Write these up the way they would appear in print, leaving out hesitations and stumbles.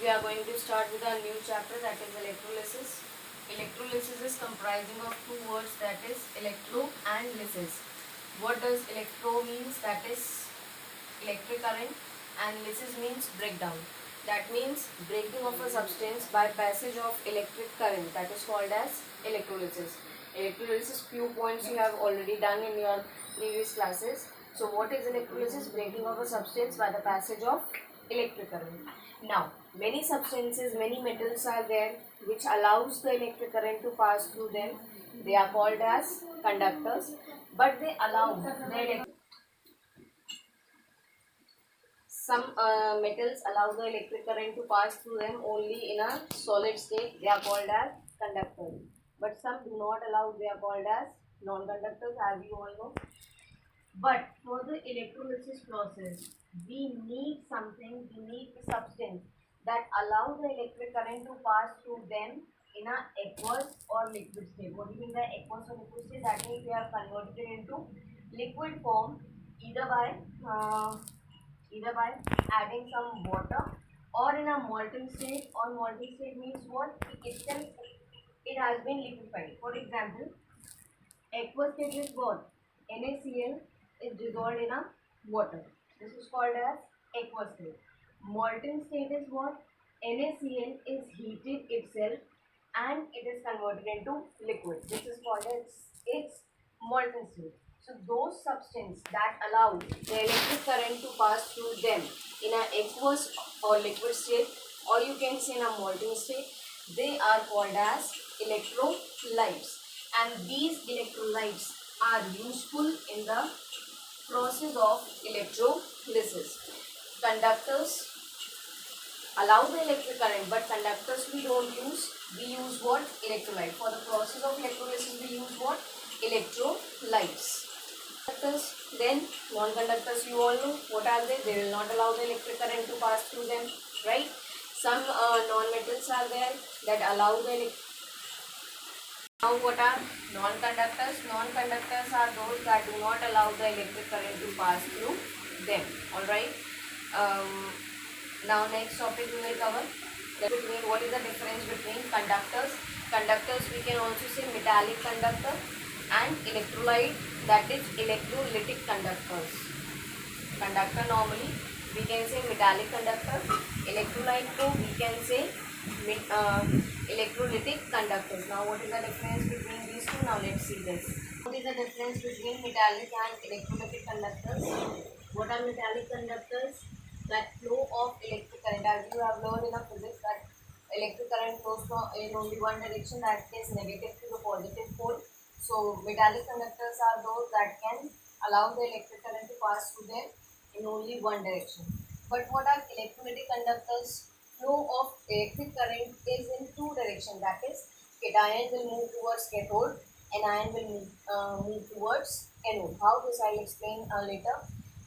we are going to start with our new chapter, that is electrolysis. Electrolysis is comprising of two words, that is electro and lysis. What does electro means? That is electric current, and lysis means breakdown. That means breaking of a substance by passage of electric current, that is called as electrolysis. Electrolysis, few points you have already done in your previous classes. So what is electrolysis? Breaking of a substance by the passage of electric current. Now, many substances, many metals are there which allows the electric current to pass through them. They are called as conductors, but they allow the some metals allow the electric current to pass through them only in a solid state. They are called as conductors. But some do not allow. They are called as non-conductors, as you all know. But for the electrolysis process, we need something, we need a substance that allow the electric current to pass through them in a aqueous or liquid state. What do you mean by aqueous or liquid state? That means they are converted into liquid form either by uh, either by adding some water or in a molten state. Or molten state means what? It has been liquefied. For example, aqueous state is what? NaCl is dissolved in a water. This is called as aqueous state. Molten state is what? NaCl is heated itself and it is converted into liquid. This is called as its molten state. So those substances that allow the electric current to pass through them in an aqueous or liquid state, or you can say in a molten state, they are called as electrolytes. And these electrolytes are useful in the process of electrolysis. Conductors allow the electric current, but conductors we don't use. We use what? Electrolyte. For the process of electrolysis, we use what? Electrolytes. Conductors, then non-conductors, you all know what are they? They will not allow the electric current to pass through them, right? Some non-metals are there that allow the electric. Now what are non-conductors? Non-conductors are those that do not allow the electric current to pass through them. Alright. Now next topic we will cover. What is the difference between conductors? Conductors we can also say metallic conductor and electrolyte, that is electrolytic conductors. Conductor normally we can say metallic conductor. Electrolyte ko we can say electrolytic conductors. Now what is the difference between these two? Now let's see this. What is the difference between metallic and electrolytic conductors? What are metallic conductors? That flow of electric current, as you have learned in a physics, that electric current flows in only one direction, that is negative to the positive pole. So metallic conductors are those that can allow the electric current to pass through them in only one direction. But what are electrolytic conductors? Flow of electric current is in two directions, that is cation will move towards cathode, anion will move towards anode. How this I will explain later.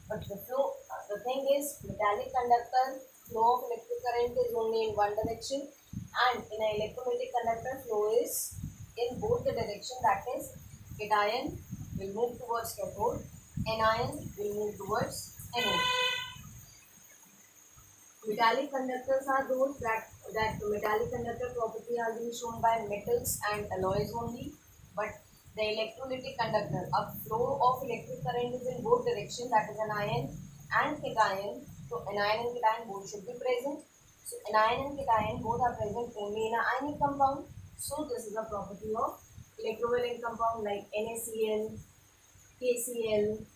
But the thing is, metallic conductor flow of electric current is only in one direction, and in an electrolytic conductor flow is in both the direction, that is cation will move towards cathode, anion will move towards anode. Metallic conductors are those that metallic conductor property are being shown by metals and alloys only, but the electrolytic conductor, a flow of electric current is in both direction, that is anion and cation. So anion and cation both should be present. So anion and cation both are present only in an ionic compound. So this is a property of electrovalent compound like NaCl, KCl,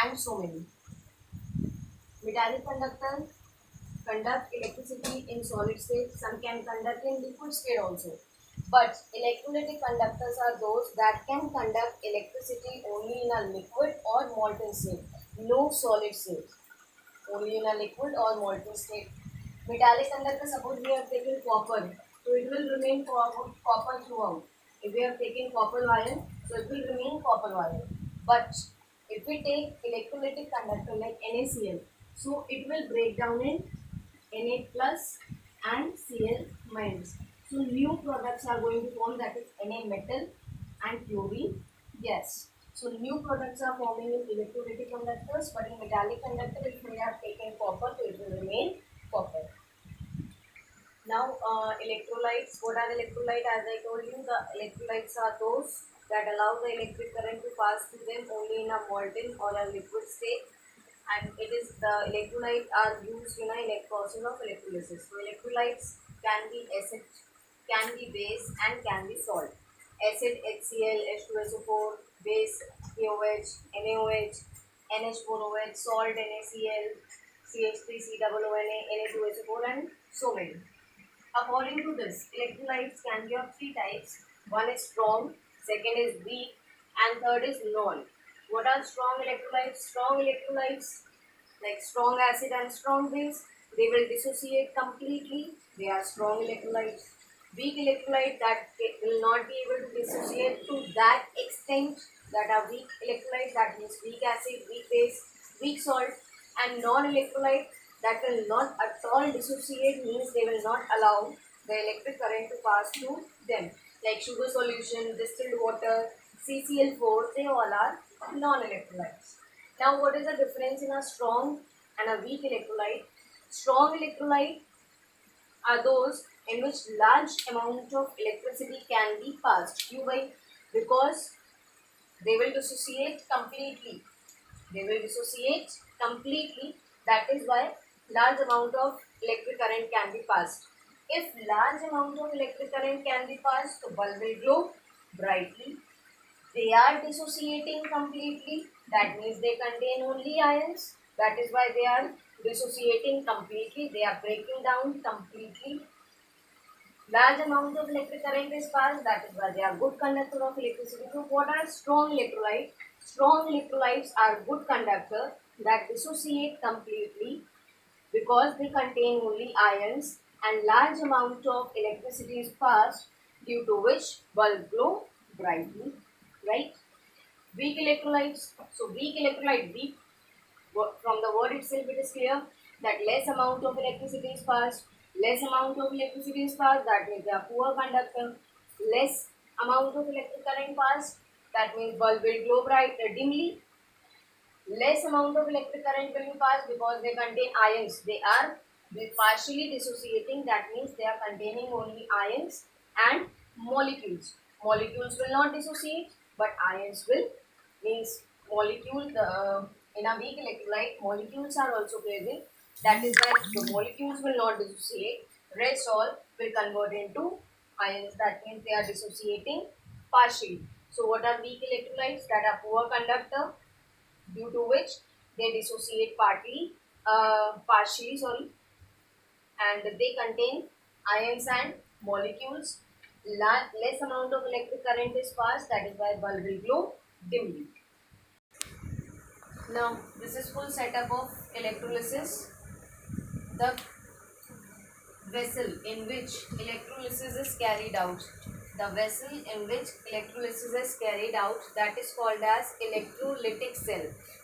and so many. Metallic conductor conduct electricity in solid state. Some can conduct in liquid state also. But electrolytic conductors are those that can conduct electricity only in a liquid or molten state. No solid state. Only in a liquid or molten state. Metallic conductor, suppose we have taken copper, so it will remain copper throughout. If we have taken copper wire, so it will remain copper wire. But if we take electrolytic conductor like NaCl, so it will break down in Na plus and Cl minus. So new products are going to form, that is Na metal and chlorine gas. So new products are forming in electrolytic conductors, but in metallic conductor if we have taken copper, so it will remain copper. electrolytes. What are electrolytes? As I told you, the electrolytes are those that allow the electric current to pass through them only in a molten or a liquid state. And it is the electrolytes are used in a process of electrolysis. So electrolytes can be acid, can be base, and can be salt. Acid HCl, H2SO4, base KOH, NaOH, NH4OH, salt NaCl, CH3COONA, Na2SO4, and so many. According to this, electrolytes can be of three types. One is strong, second is weak, and third is non. What are strong electrolytes? Strong electrolytes like strong acid and strong base, they will dissociate completely. They are strong electrolytes. Weak electrolyte that will not be able to dissociate to that extent, that are weak electrolytes, that means weak acid, weak base, weak salt, and non-electrolyte that will not at all dissociate, means they will not allow the electric current to pass through them, like sugar solution, distilled water, CCl4, they all are non-electrolytes. Now, what is the difference in a strong and a weak electrolyte? Strong electrolyte are those in which large amount of electricity can be passed. Why? Because they will dissociate completely. They will dissociate completely. That is why large amount of electric current can be passed. If large amount of electric current can be passed, the bulb will glow brightly. They are dissociating completely. That means they contain only ions. That is why they are dissociating completely. They are breaking down completely. Large amount of electric current is passed. That is why they are good conductor of electricity. So what are strong electrolytes? Strong electrolytes are good conductor that dissociate completely because they contain only ions, and large amount of electricity is passed, due to which bulb glow brightly, right? Weak electrolytes. So weak electrolyte, weak, from the word itself it is clear that less amount of electricity is passed. Less amount of electricity is passed, that means they are poor conductor. Less amount of electric current passed, that means bulb will glow bright dimly. Less amount of electric current will be passed because they contain ions. They are partially dissociating, that means they are containing only ions and molecules. Molecules will not dissociate, but ions will, means molecule, in a weak electrolyte, molecules are also present. That is why the molecules will not dissociate. Rest all will convert into ions. That means they are dissociating partially. So what are weak electrolytes? That are poor conductor, due to which they dissociate partially, and they contain ions and molecules. Less amount of electric current is passed, that is why bulb will glow dimly. Now, this is full setup of electrolysis. The vessel in which electrolysis is carried out. The vessel in which electrolysis is carried out, that is called as electrolytic cell.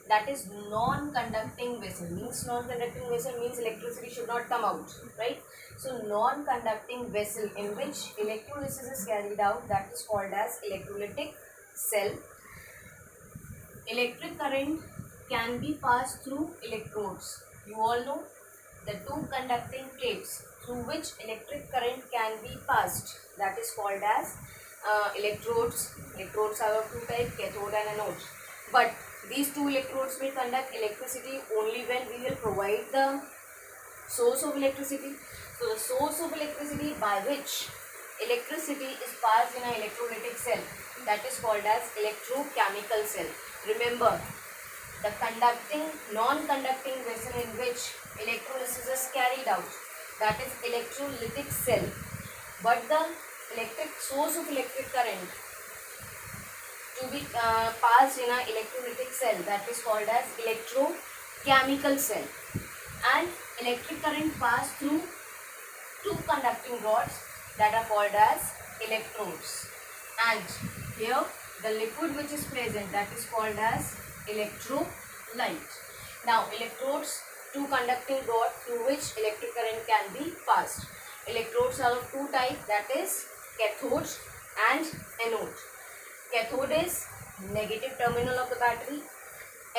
That is non-conducting vessel. Means non-conducting vessel means electricity should not come out, right? So non-conducting vessel in which electrolysis is carried out, that is called as electrolytic cell. Electric current can be passed through electrodes. You all know the two conducting plates through which electric current can be passed, that is called as electrodes. Electrodes are of two types, cathode and anode. But these two electrodes will conduct electricity only when we will provide the source of electricity. So the source of electricity by which electricity is passed in an electrolytic cell, that is called as electrochemical cell. Remember, the conducting, non-conducting vessel in which electrolysis is carried out, that is electrolytic cell. But the electric source of electric current to be passed in an electrolytic cell, that is called as electrochemical cell. And electric current passed through two conducting rods that are called as electrodes. And here the liquid which is present, that is called as electrolyte. Now electrodes, two conducting rods through which electric current can be passed. Electrodes are of two types, that is cathode and anode. Cathode is negative terminal of the battery.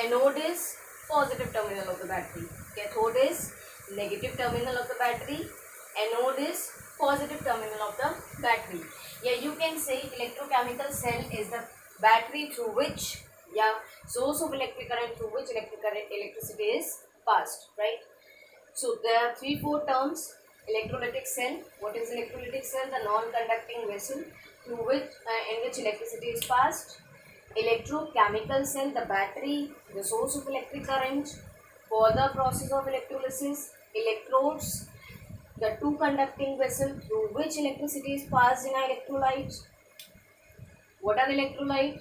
Anode is positive terminal of the battery. Cathode is negative terminal of the battery. Anode is positive terminal of the battery. Yeah, you can say electrochemical cell is the battery through which, yeah, source of electric current through which electricity is passed, right? So there are 3-4 terms. Electrolytic cell. What is electrolytic cell? The non-conducting vessel through which in which electricity is passed. Electrochemical cell, the battery, the source of electric current for the process of electrolysis. Electrodes, the two conducting vessel through which electricity is passed in electrolyte. What are electrolyte?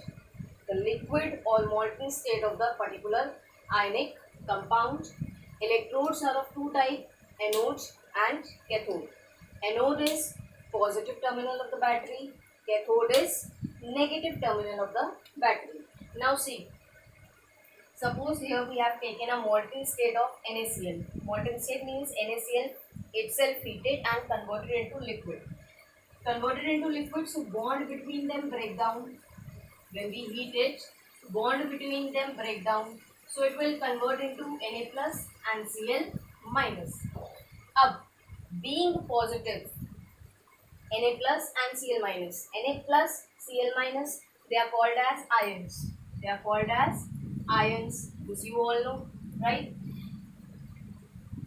The liquid or molten state of the particular ionic compound. Electrodes are of two types, anode and cathode. Anode is positive terminal of the battery, cathode is negative terminal of the battery. Now see, suppose here we have taken a molten state of NaCl. Molten state means NaCl itself heated and converted into liquid. Converted into liquid, so bond between them break down. When we heat it, bond between them break down. So it will convert into Na plus and Cl minus. Ab, being positive, Na plus and Cl minus. Na plus, Cl minus, they are called as ions. They are called as ions. This you all know, right?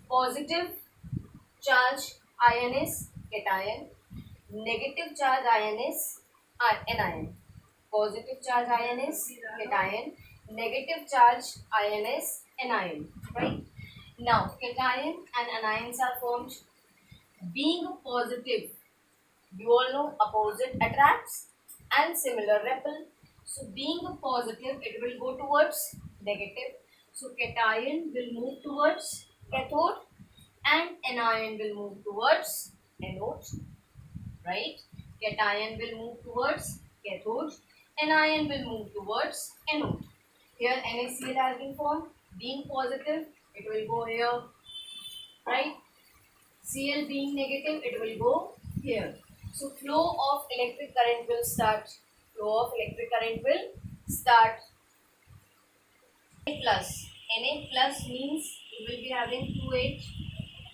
Positive charge ion is cation. Negative charge ion is anion. Positive charge ion is cation. Negative charge ion is anion. Right? Now, cation and anions are formed. Being positive, you all know opposite attracts and similar repel. So, being positive, it will go towards negative. So, cation will move towards cathode and anion will move towards anode. Right? Cation will move towards cathode, anion will move towards anode. Here NaCl has been formed. Being positive, it will go here, right? Cl being negative, it will go here. So flow of electric current will start. Flow of electric current will start. Na plus means we will be having 2H.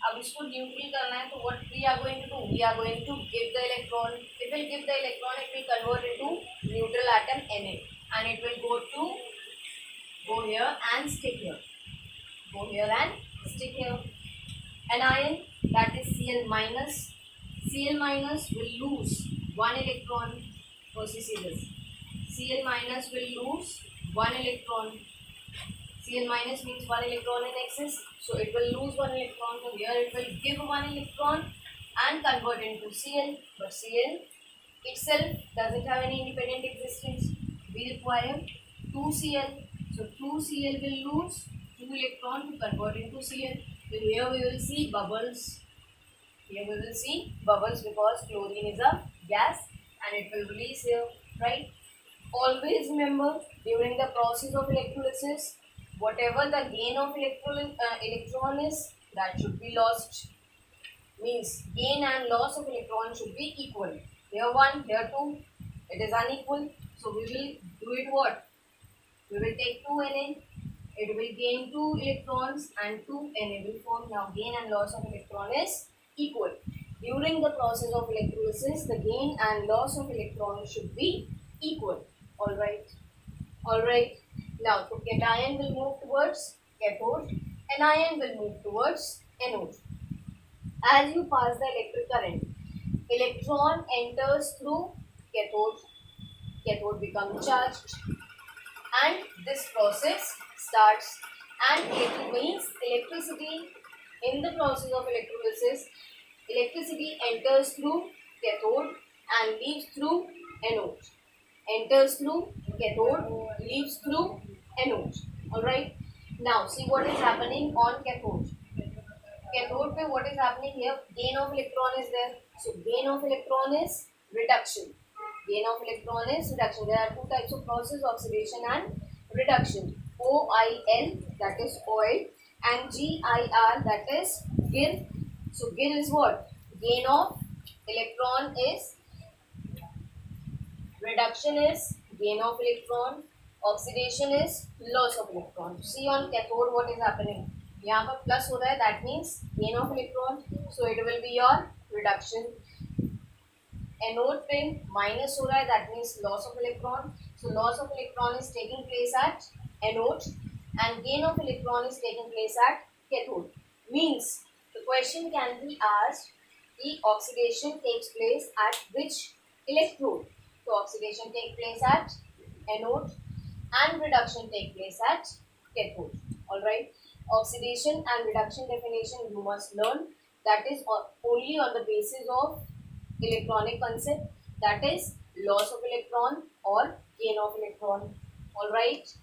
अब इसको neutral करना है तो what we are going to do, we are going to give the electron. It will give the electron, it will convert into neutral atom Na and it will go here and stick here. Go here and stick here. Anion, that is Cl minus. Cl minus will lose one electron. First see this. Cl minus will lose one electron. Cl minus means one electron in excess, so it will lose one electron. So here it will give one electron and convert into Cl, but Cl itself doesn't have any independent existence. We require 2Cl, so 2Cl will lose 2 electron to convert into Cl. So here we will see bubbles. Here we will see bubbles because chlorine is a gas and it will release here, right? Always remember, during the process of electrolysis, whatever the gain of electron is, that should be lost. Means gain and loss of electron should be equal. Here 1, here 2, it is unequal. So we will do it what? We will take 2 Na, it will gain 2 electrons and 2 Na will form. Now gain and loss of electron is equal. During the process of electrolysis, the gain and loss of electron should be equal. Alright. Now, so cation will move towards cathode, anion will move towards anode. As you pass the electric current, electron enters through cathode becomes charged, and this process starts. And it means electricity in the process of electrolysis, electricity enters through cathode and leaves through anode. Enters through cathode, leaves through anode. Alright. Now see what is happening on cathode. Cathode pe what is happening here? Gain of electron is there. So gain of electron is reduction. Gain of electron is reduction. There are two types of process, oxidation and reduction. OIL, that is oil, and GIR, that is GIR. So GIR is what? Gain of electron is, reduction is gain of electron, oxidation is loss of electron. See on cathode what is happening. यहाँ पर plus हो रहा है, that means gain of electron, so it will be your reduction. Anode पे minus हो रहा है, that means loss of electron, so loss of electron is taking place at anode and gain of electron is taking place at cathode. Means the question can be asked, the oxidation takes place at which electrode? So oxidation takes place at anode and reduction takes place at cathode. Alright, oxidation and reduction definition you must learn, that is only on the basis of electronic concept, that is loss of electron or gain of electron. Alright,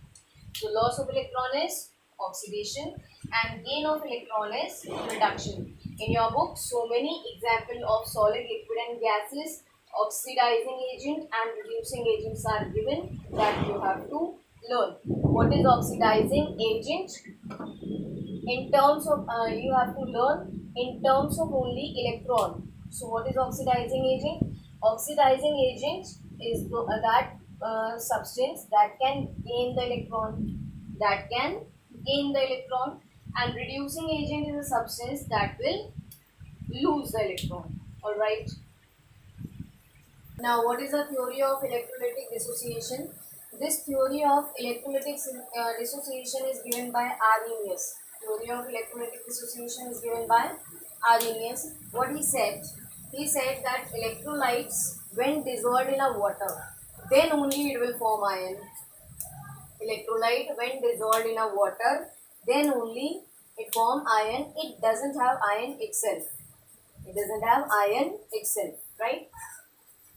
so loss of electron is oxidation and gain of electron is reduction. In your book, so many examples of solid, liquid and gases, oxidizing agent and reducing agents are given that you have to learn. What is oxidizing agent? In terms of, you have to learn in terms of only electron. So what is oxidizing agent? Oxidizing agent is that substance that can gain the electron, and reducing agent is a substance that will lose the electron. Alright. Now what is the theory of electrolytic dissociation? This theory of electrolytic dissociation is given by Arrhenius. Theory of electrolytic dissociation is given by Arrhenius. What he said? He said that electrolytes, when dissolved in a water, then only it will form ion. Electrolyte, when dissolved in a water, then only it form ion. It doesn't have ion itself. Right?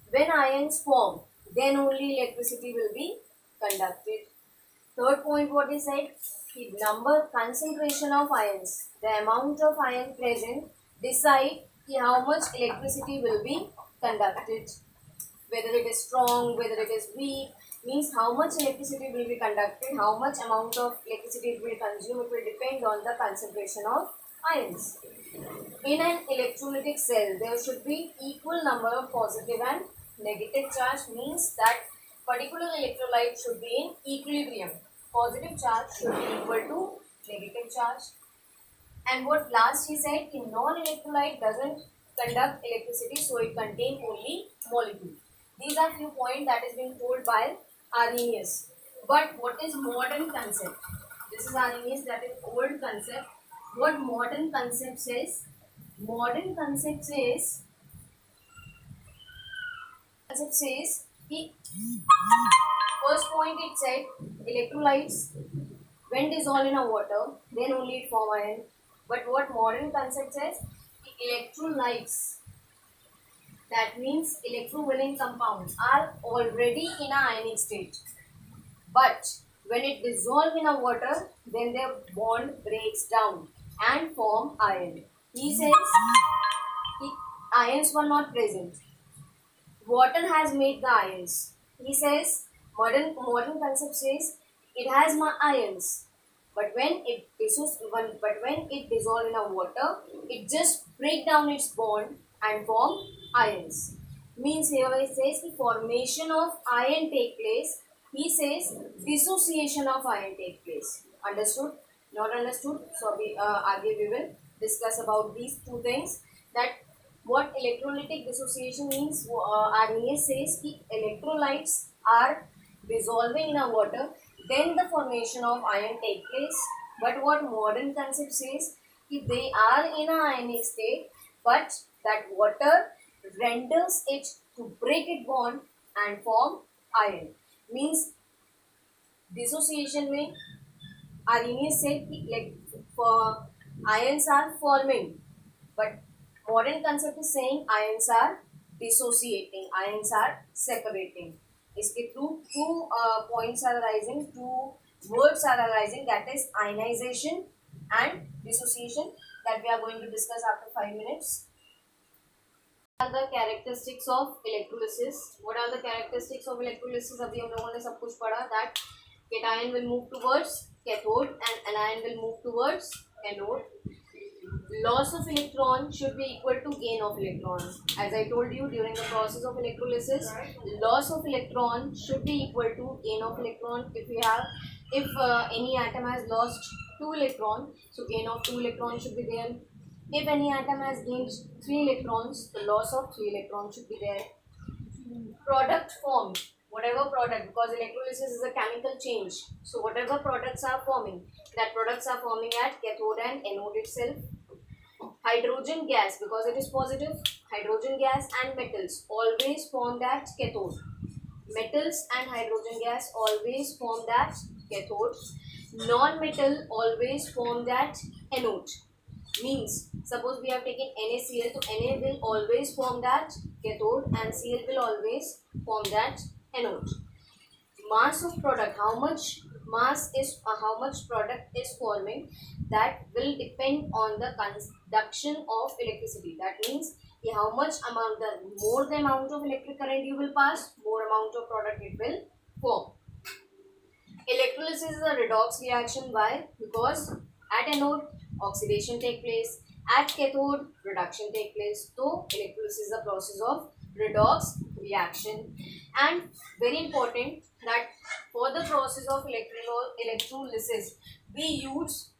When ions form, then only electricity will be conducted. Third point, what he said, the number, concentration of ions, the amount of ion present decide how much electricity will be conducted. Whether it is strong, whether it is weak, means how much electricity will be conducted, how much amount of electricity it will consume, it will depend on the concentration of ions. In an electrolytic cell, there should be equal number of positive and negative charge, means that particular electrolyte should be in equilibrium. Positive charge should be equal to negative charge. And what last he said, the non-electrolyte doesn't conduct electricity, so it contains only molecule. These are few points that is being told by Arrhenius. But what is modern concept? This is Arrhenius, that is old concept. What modern concept says? Modern concept says the first point it said electrolytes when dissolved in a water, then only it form ion. But what modern concept says, the electrolytes, that means electrovalent compounds, are already in a ionic state. But when it dissolves in a water, then their bond breaks down and form ion. He says the ions were not present. Water has made the ions. He says modern concept says it has ions, but when it dissolves in a water, it just break down its bond and form ions. Means here it says the formation of ion take place. He says dissociation of ion take place. Understood? Not understood? So we will discuss about these two things. That what electrolytic dissociation means. Arrhenius says the electrolytes are dissolving in a water, then the formation of ion take place. But what modern concept says, if they are in a ionic state, but that water renders it to break its bond and form ion. Means dissociation में Arrhenius said like for ions are forming, but modern concept is saying ions are dissociating, ions are separating. इसके through two points are arising, two words are arising, that is ionization and dissociation, that we are going to discuss after 5 minutes. What are the characteristics of electrolysis? What are the characteristics of electrolysis? अभी हम लोगों ने सब कुछ पढ़ा, that cation will move towards cathode and anion will move towards anode. Loss of electron should be equal to gain of electron. As I told you, during the process of electrolysis, loss of electron should be equal to gain of electron. If any atom has lost 2 electron, so gain of 2 electrons should be there. If any atom has gained 3 electrons, the loss of 3 electrons should be there. Product formed, whatever product, because electrolysis is a chemical change, so whatever products are forming, that products are forming at cathode and anode itself. Hydrogen gas, because it is positive, hydrogen gas and metals always formed at cathode. Metals and hydrogen gas always formed at cathode. Non-metal always formed at anode. Means, suppose we have taken NaCl, so Na will always form that cathode and Cl will always form that anode. Mass of product, how much mass is how much product is forming, that will depend on the conduction of electricity. That means how much amount, the more the amount of electric current you will pass, more amount of product it will form. Electrolysis is a redox reaction. Why? Because at anode oxidation take place, at cathode reduction take place. So electrolysis is a process of redox reaction. And very important that for the process of electrolysis we use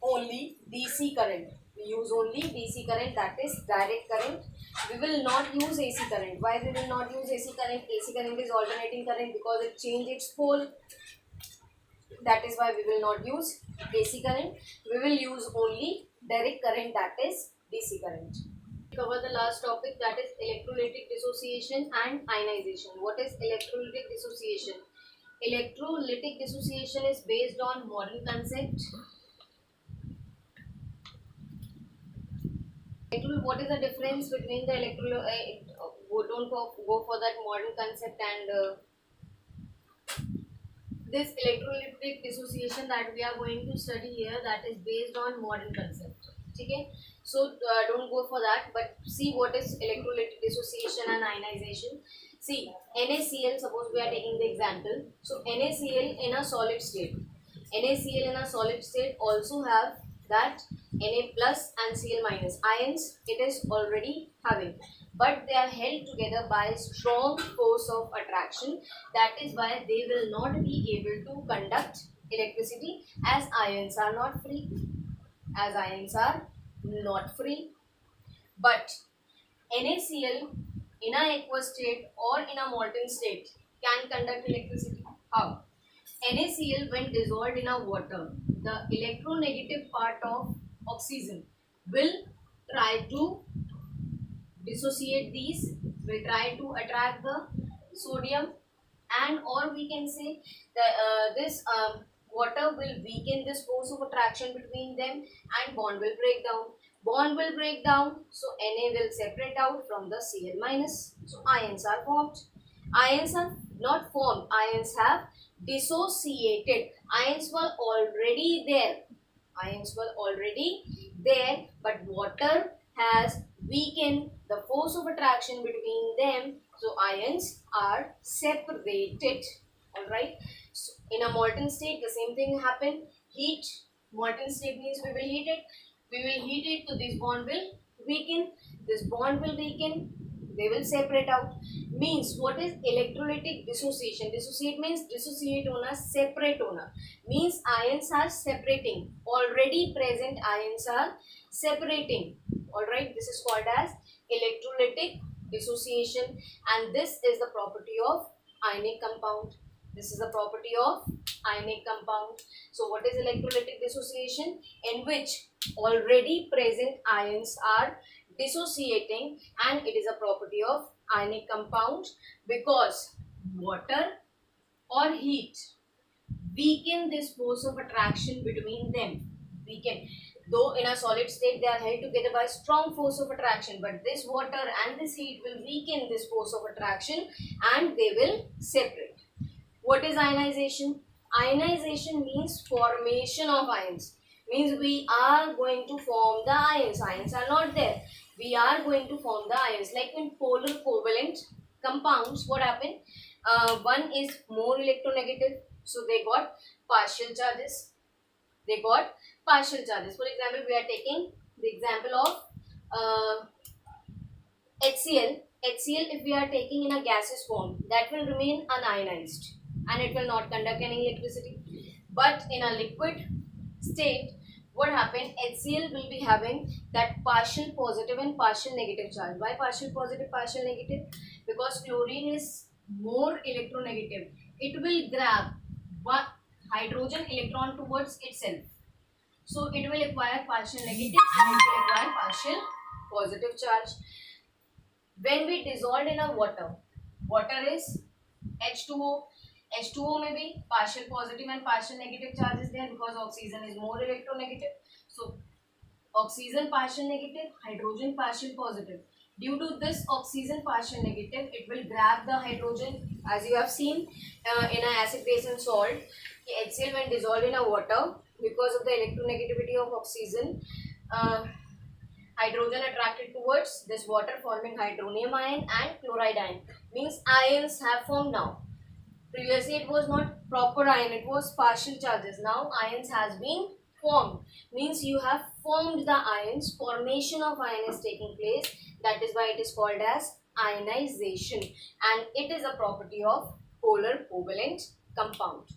only DC current. We use only DC current, that is direct current. We will not use AC current. Why we will not use AC current? AC current is alternating current because it changes its pole. That is why we will not use AC current. We will use only direct current, that is DC current. Cover the last topic, that is electrolytic dissociation and ionization. What is electrolytic dissociation? Electrolytic dissociation is based on modern concept. What is the difference between the don't go for that modern concept and this electrolytic dissociation that we are going to study here, that is based on modern concept. Okay, so don't go for that, but see what is electrolytic dissociation and ionization. See, NaCl, suppose we are taking the example. So NaCl in a solid state, NaCl in a solid state also have that Na plus and Cl minus ions it is already having, but they are held together by strong force of attraction. That is why they will not be able to conduct electricity, as ions are not free. As ions are not free. But NaCl in a aqueous state or in a molten state can conduct electricity. How? NaCl, when dissolved in a water, the electronegative part of oxygen will try to dissociate these, will try to attract the sodium, and or we can say that this water will weaken this force of attraction between them and bond will break down. Bond will break down, so Na will separate out from the Cl minus. So ions are formed. Ions are not formed, ions have dissociated. Ions were already there. Ions were already there, but water has weakened the force of attraction between them, so ions are separated. Alright, so in a molten state the same thing happen. Heat, molten state means we will heat it. We will heat it, so this bond will weaken. This bond will weaken, they will separate out. Means what is electrolytic dissociation? Dissociate means dissociate होना, separate होना. Means ions are separating. Already present ions are separating. Alright, this is called as electrolytic dissociation, and this is the property of ionic compound. This is the property of ionic compound. So what is electrolytic dissociation? In which already present ions are dissociating, and it is a property of ionic compound because water or heat weaken this force of attraction between them. Weaken. Though in a solid state they are held together by strong force of attraction, but this water and this heat will weaken this force of attraction and they will separate. What is ionization? Ionization means formation of ions. Means we are going to form the ions. Ions are not there. We are going to form the ions. Like in polar covalent compounds, what happened? One is more electronegative, so they got partial charges. They got partial charges. For example, we are taking the example of HCl. HCl, if we are taking in a gaseous form, that will remain unionized and it will not conduct any electricity. But in a liquid state, what happened, HCl will be having that partial positive and partial negative charge. Why partial positive, partial negative? Because chlorine is more electronegative. It will grab one hydrogen electron towards itself. So it will acquire partial negative and it will acquire partial positive charge. When we dissolve in a water, water is H2O. H2O may be partial positive and partial negative charges there because oxygen is more electronegative. So oxygen partial negative, hydrogen partial positive. Due to this oxygen partial negative, it will grab the hydrogen, as you have seen in an acid base and salt. HCl when dissolved in a water, because of the electronegativity of oxygen, hydrogen attracted towards this water, forming hydronium ion and chloride ion. Means ions have formed now. Previously it was not proper ion, it was partial charges. Now ions has been formed. Means you have formed the ions, formation of ion is taking place. That is why it is called as ionization, and it is a property of polar covalent compound.